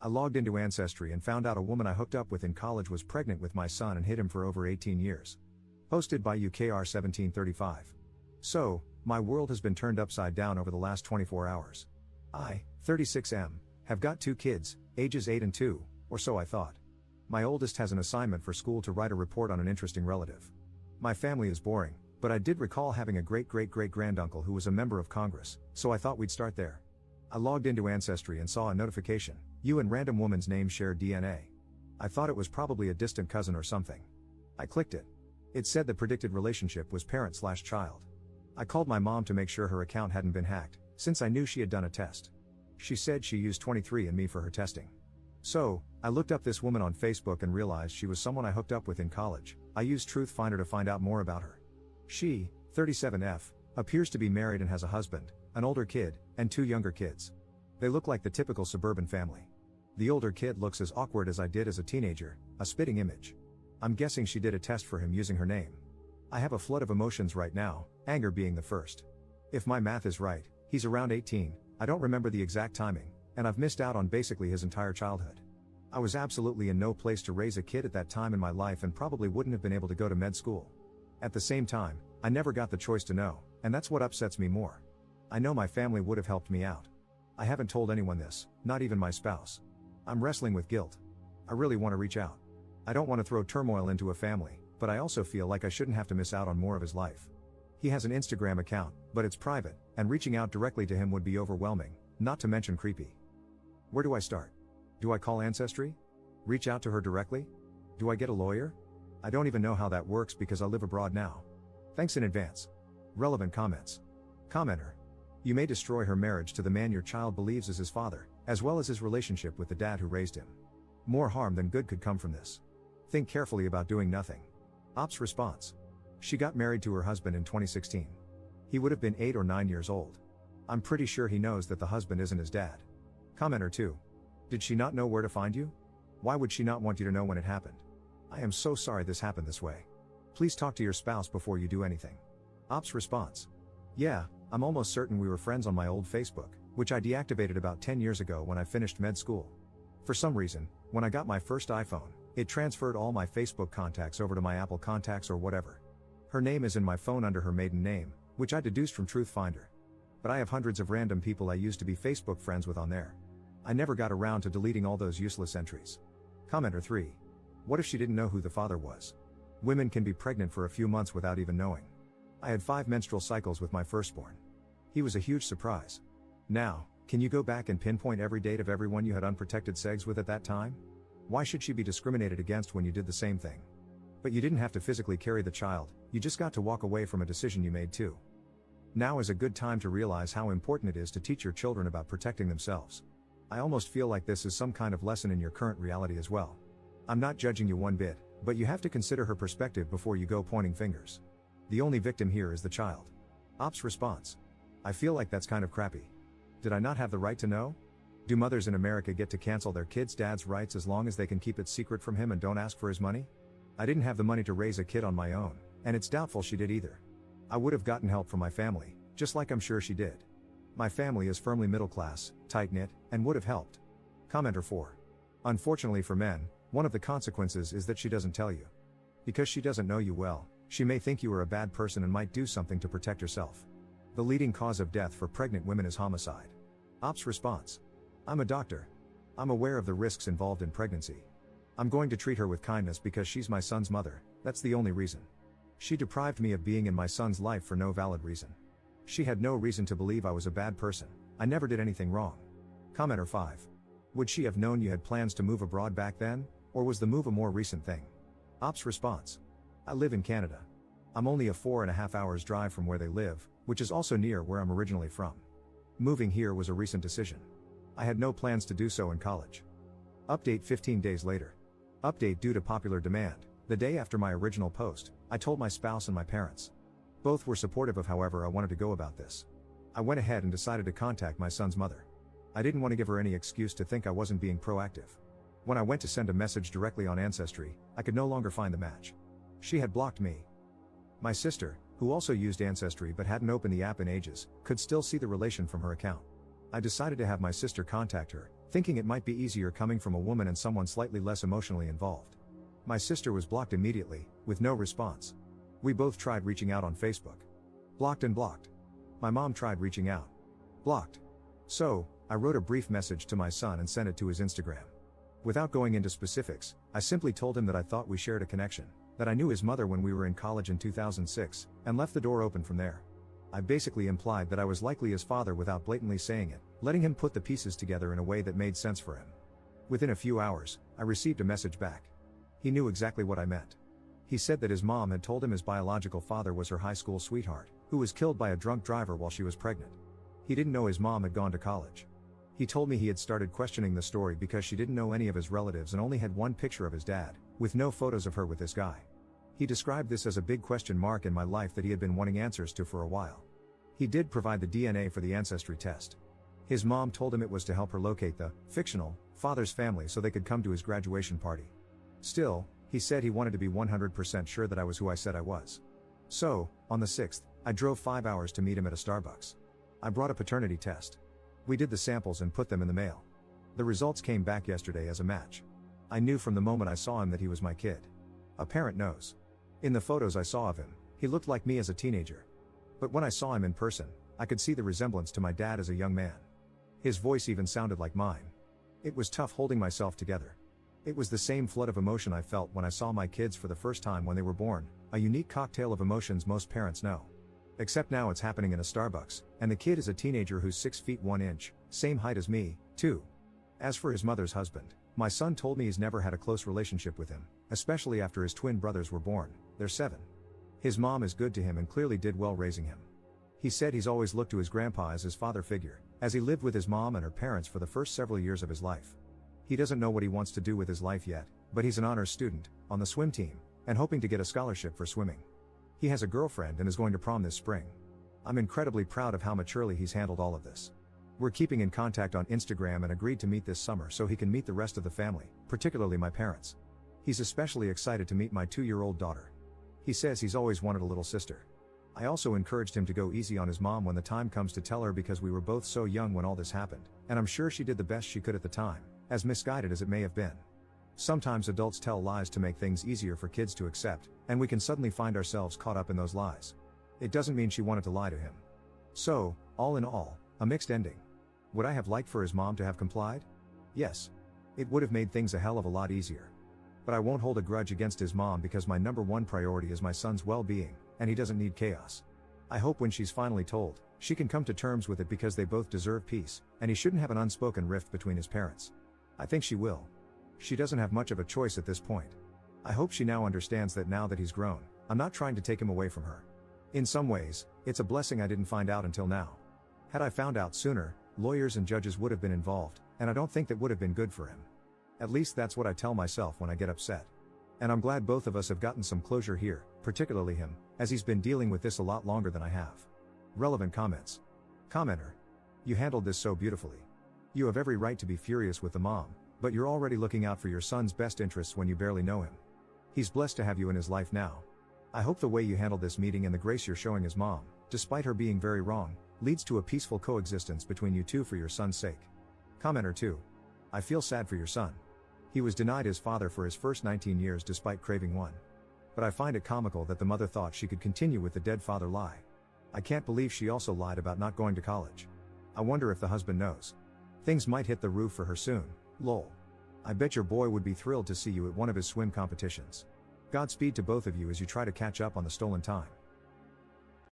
I logged into Ancestry and found out a woman I hooked up with in college was pregnant with my son and hid him for over 18 years. Posted by UKR1735. So, my world has been turned upside down over the last 24 hours. I, 36M, have got 2 kids, ages 8 and 2, or so I thought. My oldest has an assignment for school to write a report on an interesting relative. My family is boring, but I did recall having a great-great-great-granduncle who was a member of Congress, so I thought we'd start there. I logged into Ancestry and saw a notification, you and random woman's name share DNA. I thought it was probably a distant cousin or something. I clicked it. It said the predicted relationship was parent/child. I called my mom to make sure her account hadn't been hacked, since I knew she had done a test. She said she used 23andMe for her testing. So, I looked up this woman on Facebook and realized she was someone I hooked up with in college. I used Truthfinder to find out more about her. She, 37F, appears to be married and has a husband, an older kid, and 2 younger kids. They look like the typical suburban family. The older kid looks as awkward as I did as a teenager, a spitting image. I'm guessing she did a test for him using her name. I have a flood of emotions right now, anger being the first. If my math is right, he's around 18, I don't remember the exact timing, and I've missed out on basically his entire childhood. I was absolutely in no place to raise a kid at that time in my life and probably wouldn't have been able to go to med school. At the same time, I never got the choice to know, and that's what upsets me more. I know my family would have helped me out. I haven't told anyone this, not even my spouse. I'm wrestling with guilt. I really want to reach out. I don't want to throw turmoil into a family, but I also feel like I shouldn't have to miss out on more of his life. He has an Instagram account, but it's private, and reaching out directly to him would be overwhelming, not to mention creepy. Where do I start? Do I call Ancestry? Reach out to her directly? Do I get a lawyer? I don't even know how that works because I live abroad now. Thanks in advance. Relevant comments. Commenter. You may destroy her marriage to the man your child believes is his father, as well as his relationship with the dad who raised him. More harm than good could come from this. Think carefully about doing nothing. Ops response. She got married to her husband in 2016. He would have been 8 or 9 years old. I'm pretty sure he knows that the husband isn't his dad. Commenter 2. Did she not know where to find you? Why would she not want you to know when it happened? I am so sorry this happened this way. Please talk to your spouse before you do anything. Ops response. Yeah, I'm almost certain we were friends on my old Facebook, which I deactivated about 10 years ago when I finished med school. For some reason, when I got my first iPhone, it transferred all my Facebook contacts over to my Apple contacts or whatever. Her name is in my phone under her maiden name, which I deduced from Truthfinder. But I have hundreds of random people I used to be Facebook friends with on there. I never got around to deleting all those useless entries. Commenter 3. What if she didn't know who the father was? Women can be pregnant for a few months without even knowing. I had 5 menstrual cycles with my firstborn. He was a huge surprise. Now, can you go back and pinpoint every date of everyone you had unprotected sex with at that time? Why should she be discriminated against when you did the same thing? But you didn't have to physically carry the child, you just got to walk away from a decision you made too. Now is a good time to realize how important it is to teach your children about protecting themselves. I almost feel like this is some kind of lesson in your current reality as well. I'm not judging you one bit, but you have to consider her perspective before you go pointing fingers. The only victim here is the child. Ops response. I feel like that's kind of crappy. Did I not have the right to know? Do mothers in America get to cancel their kids' dad's rights as long as they can keep it secret from him and don't ask for his money? I didn't have the money to raise a kid on my own, and it's doubtful she did either. I would have gotten help from my family, just like I'm sure she did. My family is firmly middle class, tight-knit, and would have helped. Commenter 4. Unfortunately for men, one of the consequences is that she doesn't tell you. Because she doesn't know you well, she may think you are a bad person and might do something to protect herself. The leading cause of death for pregnant women is homicide. Ops response. I'm a doctor. I'm aware of the risks involved in pregnancy. I'm going to treat her with kindness because she's my son's mother, that's the only reason. She deprived me of being in my son's life for no valid reason. She had no reason to believe I was a bad person, I never did anything wrong. Commenter 5. Would she have known you had plans to move abroad back then, or was the move a more recent thing? Ops response. I live in Canada. I'm only a 4.5 hours drive from where they live, which is also near where I'm originally from. Moving here was a recent decision. I had no plans to do so in college. Update 15 days later. Update due to popular demand. The day after my original post, I told my spouse and my parents. Both were supportive of however I wanted to go about this. I went ahead and decided to contact my son's mother. I didn't want to give her any excuse to think I wasn't being proactive. When I went to send a message directly on Ancestry, I could no longer find the match. She had blocked me. My sister, who also used Ancestry but hadn't opened the app in ages, could still see the relation from her account. I decided to have my sister contact her, thinking it might be easier coming from a woman and someone slightly less emotionally involved. My sister was blocked immediately, with no response. We both tried reaching out on Facebook. Blocked and blocked. My mom tried reaching out. Blocked. So, I wrote a brief message to my son and sent it to his Instagram. Without going into specifics, I simply told him that I thought we shared a connection, that I knew his mother when we were in college in 2006, and left the door open from there. I basically implied that I was likely his father without blatantly saying it, letting him put the pieces together in a way that made sense for him. Within a few hours, I received a message back. He knew exactly what I meant. He said that his mom had told him his biological father was her high school sweetheart, who was killed by a drunk driver while she was pregnant. He didn't know his mom had gone to college. He told me he had started questioning the story because she didn't know any of his relatives and only had one picture of his dad, with no photos of her with this guy. He described this as a big question mark in my life that he had been wanting answers to for a while. He did provide the DNA for the Ancestry test. His mom told him it was to help her locate the fictional father's family so they could come to his graduation party. Still, he said he wanted to be 100% sure that I was who I said I was. So, on the 6th, I drove 5 hours to meet him at a Starbucks. I brought a paternity test. We did the samples and put them in the mail. The results came back yesterday as a match. I knew from the moment I saw him that he was my kid. A parent knows. In the photos I saw of him, he looked like me as a teenager. But when I saw him in person, I could see the resemblance to my dad as a young man. His voice even sounded like mine. It was tough holding myself together. It was the same flood of emotion I felt when I saw my kids for the first time when they were born, a unique cocktail of emotions most parents know. Except now it's happening in a Starbucks, and the kid is a teenager who's 6 feet 1 inch, same height as me, too. As for his mother's husband, my son told me he's never had a close relationship with him, especially after his twin brothers were born. They're 7. His mom is good to him and clearly did well raising him. He said he's always looked to his grandpa as his father figure, as he lived with his mom and her parents for the first several years of his life. He doesn't know what he wants to do with his life yet, but he's an honors student, on the swim team, and hoping to get a scholarship for swimming. He has a girlfriend and is going to prom this spring. I'm incredibly proud of how maturely he's handled all of this. We're keeping in contact on Instagram and agreed to meet this summer so he can meet the rest of the family, particularly my parents. He's especially excited to meet my 2-year-old daughter. He says he's always wanted a little sister. I also encouraged him to go easy on his mom when the time comes to tell her because we were both so young when all this happened, and I'm sure she did the best she could at the time, as misguided as it may have been. Sometimes adults tell lies to make things easier for kids to accept, and we can suddenly find ourselves caught up in those lies. It doesn't mean she wanted to lie to him. So, all in all, a mixed ending. Would I have liked for his mom to have complied? Yes. It would have made things a hell of a lot easier. But I won't hold a grudge against his mom because my #1 priority is my son's well-being, and he doesn't need chaos. I hope when she's finally told, she can come to terms with it because they both deserve peace, and he shouldn't have an unspoken rift between his parents. I think she will. She doesn't have much of a choice at this point. I hope she now understands that now that he's grown, I'm not trying to take him away from her. In some ways, it's a blessing I didn't find out until now. Had I found out sooner, lawyers and judges would have been involved, and I don't think that would have been good for him. At least that's what I tell myself when I get upset. And I'm glad both of us have gotten some closure here, particularly him, as he's been dealing with this a lot longer than I have. Relevant comments. Commenter. You handled this so beautifully. You have every right to be furious with the mom, but you're already looking out for your son's best interests when you barely know him. He's blessed to have you in his life now. I hope the way you handled this meeting and the grace you're showing his mom, despite her being very wrong, leads to a peaceful coexistence between you two for your son's sake. Commenter 2. I feel sad for your son. He was denied his father for his first 19 years despite craving one. But I find it comical that the mother thought she could continue with the dead father lie. I can't believe she also lied about not going to college. I wonder if the husband knows. Things might hit the roof for her soon, lol. I bet your boy would be thrilled to see you at one of his swim competitions. Godspeed to both of you as you try to catch up on the stolen time.